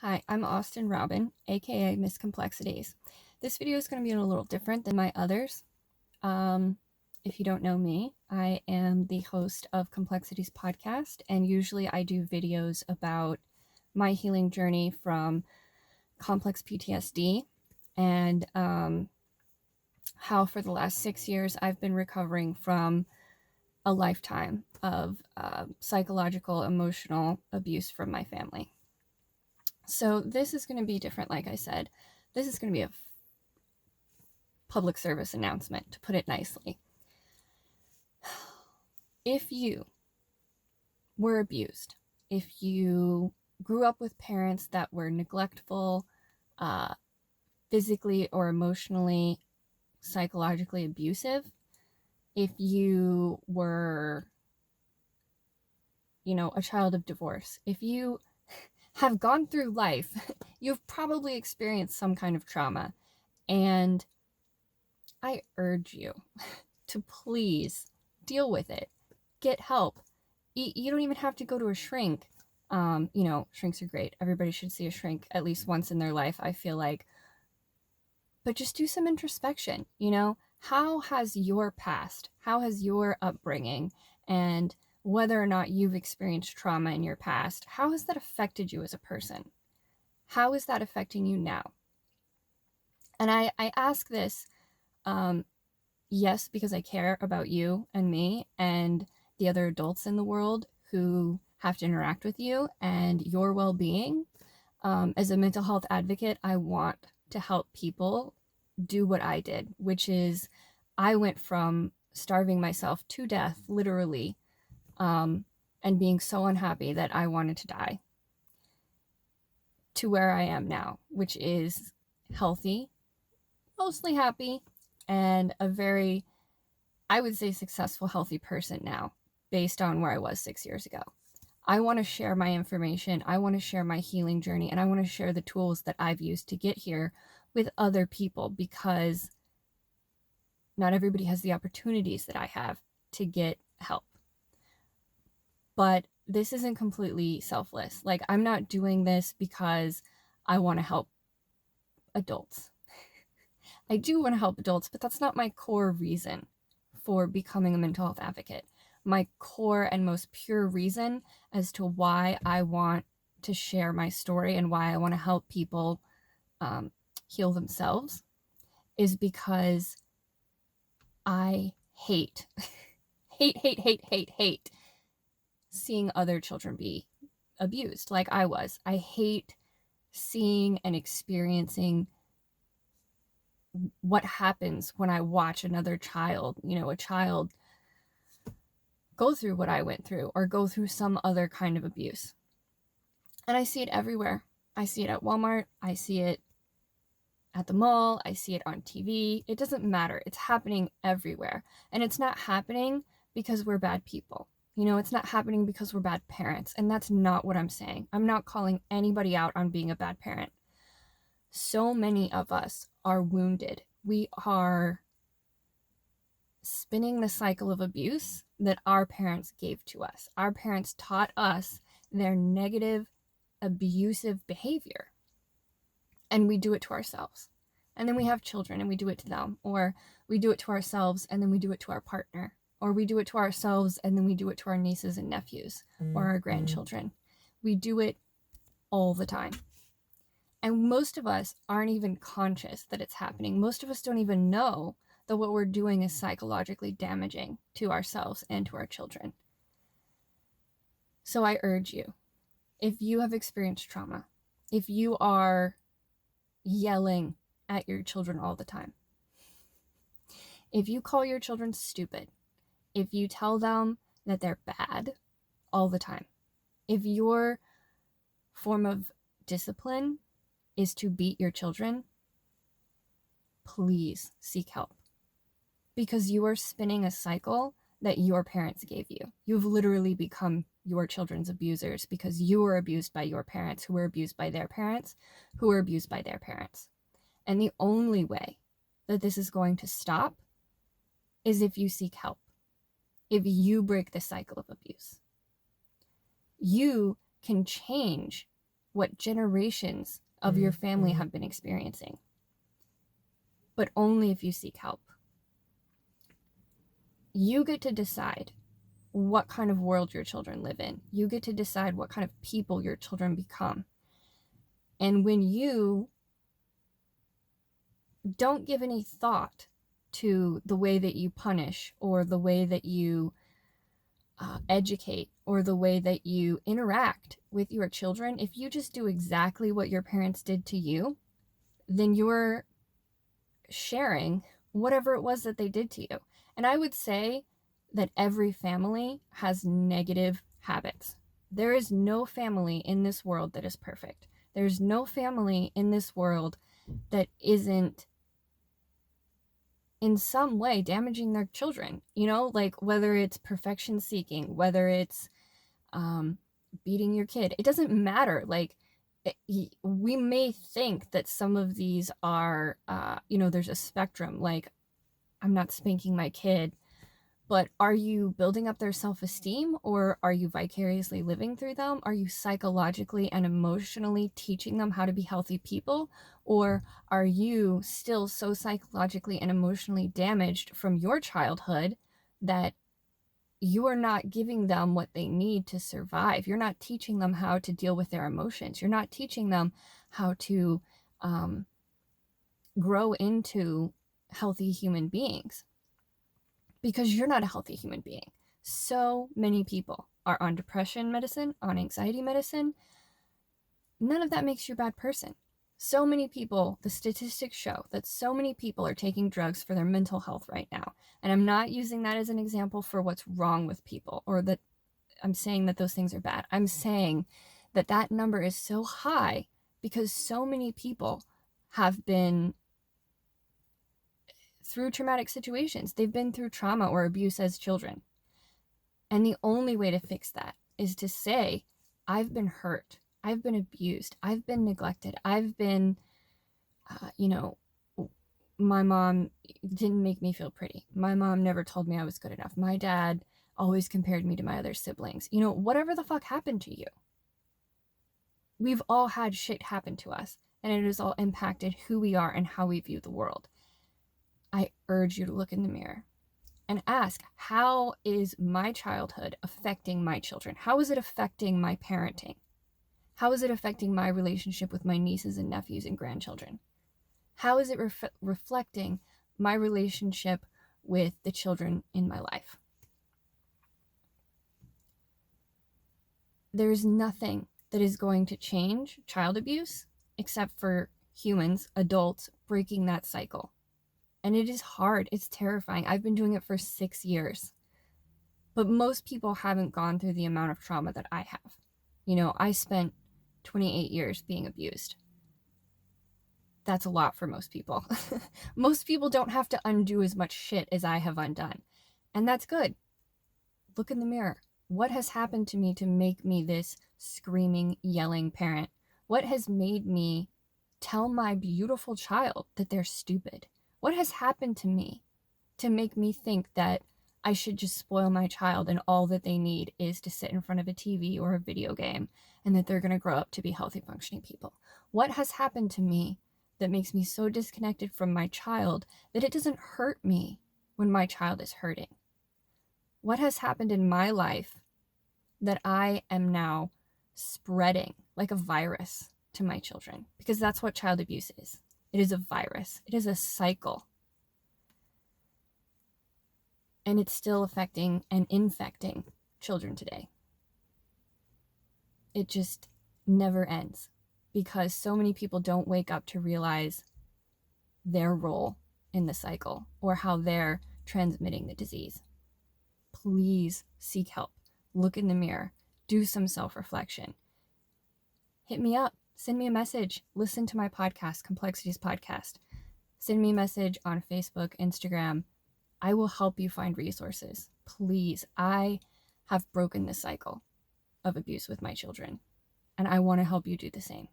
Hi, I'm Austin Robin, aka Miss Complexities. This video is going to be a little different than my others. If you don't know me, I am the host of Complexities podcast, and usually I do videos about my healing journey from complex PTSD and how for the last 6 years I've been recovering from a lifetime of psychological, emotional abuse from my family. So this is going to be different, like I said. This is going to be a public service announcement, to put it nicely. If you were abused, if you grew up with parents that were neglectful, physically or emotionally, psychologically abusive, if you were, a child of divorce, if you have gone through life, you've probably experienced some kind of trauma. And I urge you to please deal with it. Get help. You don't even have to go to a shrink. Shrinks are great. Everybody should see a shrink at least once in their life, I feel like. But just do some introspection, How has your past, how has your upbringing, and whether or not you've experienced trauma in your past, how has that affected you as a person? How is that affecting you now? And I ask this, yes, because I care about you and me and the other adults in the world who have to interact with you and your well-being. As a mental health advocate, I want to help people do what I did, which is I went from starving myself to death, literally, and being so unhappy that I wanted to die, to where I am now, which is healthy, mostly happy, and a very, I would say, successful, healthy person now, based on where I was 6 years ago. I want to share my information. I want to share my healing journey, and I want to share the tools that I've used to get here with other people, because not everybody has the opportunities that I have to get help. But this isn't completely selfless. Like, I'm not doing this because I want to help adults. I do want to help adults, but that's not my core reason for becoming a mental health advocate. My core and most pure reason as to why I want to share my story and why I want to help people heal themselves is because I hate seeing other children be abused like I was. I hate seeing and experiencing what happens when I watch another child, a child go through what I went through or go through some other kind of abuse. And I see it everywhere. I see it at Walmart. I see it at the mall. I see it on TV. It doesn't matter. It's happening everywhere. And it's not happening because we're bad people. It's not happening because we're bad parents. And that's not what I'm saying. I'm not calling anybody out on being a bad parent. So many of us are wounded. We are spinning the cycle of abuse that our parents gave to us. Our parents taught us their negative, abusive behavior. And we do it to ourselves. And then we have children and we do it to them. Or we do it to ourselves and then we do it to our partner. Or we do it to ourselves and then we do it to our nieces and nephews or our grandchildren. We do it all the time. And most of us aren't even conscious that it's happening. Most of us don't even know that what we're doing is psychologically damaging to ourselves and to our children. So I urge you, if you have experienced trauma, if you are yelling at your children all the time, if you call your children stupid, if you tell them that they're bad all the time, if your form of discipline is to beat your children, please seek help. Because you are spinning a cycle that your parents gave you. You've literally become your children's abusers because you were abused by your parents, who were abused by their parents, who were abused by their parents. And the only way that this is going to stop is if you seek help. If you break the cycle of abuse. You can change what generations of your family have been experiencing, but only if you seek help. You get to decide what kind of world your children live in. You get to decide what kind of people your children become. And when you don't give any thought to the way that you punish, or the way that you educate, or the way that you interact with your children, if you just do exactly what your parents did to you, then you're sharing whatever it was that they did to you. And I would say that every family has negative habits. There is no family in this world that is perfect. There's no family in this world that isn't in some way damaging their children, you know, like whether it's perfection seeking, whether it's beating your kid, it doesn't matter. Like, we may think that some of these are, there's a spectrum, like, I'm not spanking my kid, but are you building up their self-esteem, or are you vicariously living through them? Are you psychologically and emotionally teaching them how to be healthy people? Or are you still so psychologically and emotionally damaged from your childhood that you are not giving them what they need to survive? You're not teaching them how to deal with their emotions. You're not teaching them how to grow into healthy human beings, because you're not a healthy human being. So many people are on depression medicine, on anxiety medicine. None of that makes you a bad person. So many people, the statistics show that so many people are taking drugs for their mental health right now. And I'm not using that as an example for what's wrong with people, or that I'm saying that those things are bad. I'm saying that that number is so high because so many people have been through traumatic situations. They've been through trauma or abuse as children. And the only way to fix that is to say, I've been hurt. I've been abused. I've been neglected. I've been, my mom didn't make me feel pretty. My mom never told me I was good enough. My dad always compared me to my other siblings. Whatever the fuck happened to you. We've all had shit happen to us, and it has all impacted who we are and how we view the world. I urge you to look in the mirror and ask, how is my childhood affecting my children? How is it affecting my parenting? How is it affecting my relationship with my nieces and nephews and grandchildren? How is it reflecting my relationship with the children in my life? There's nothing that is going to change child abuse except for humans, adults, breaking that cycle. And it is hard. It's terrifying. I've been doing it for 6 years. But most people haven't gone through the amount of trauma that I have. I spent 28 years being abused. That's a lot for most people. Most people don't have to undo as much shit as I have undone. And that's good. Look in the mirror. What has happened to me to make me this screaming, yelling parent? What has made me tell my beautiful child that they're stupid? What has happened to me to make me think that I should just spoil my child and all that they need is to sit in front of a TV or a video game, and that they're going to grow up to be healthy, functioning people? What has happened to me that makes me so disconnected from my child that it doesn't hurt me when my child is hurting? What has happened in my life that I am now spreading like a virus to my children? Because that's what child abuse is. It is a virus. It is a cycle. And it's still affecting and infecting children today. It just never ends, because so many people don't wake up to realize their role in the cycle or how they're transmitting the disease. Please seek help. Look in the mirror. Do some self-reflection. Hit me up. Send me a message. Listen to my podcast, Complexities Podcast. Send me a message on Facebook, Instagram. I will help you find resources. Please. I have broken the cycle of abuse with my children, and I want to help you do the same.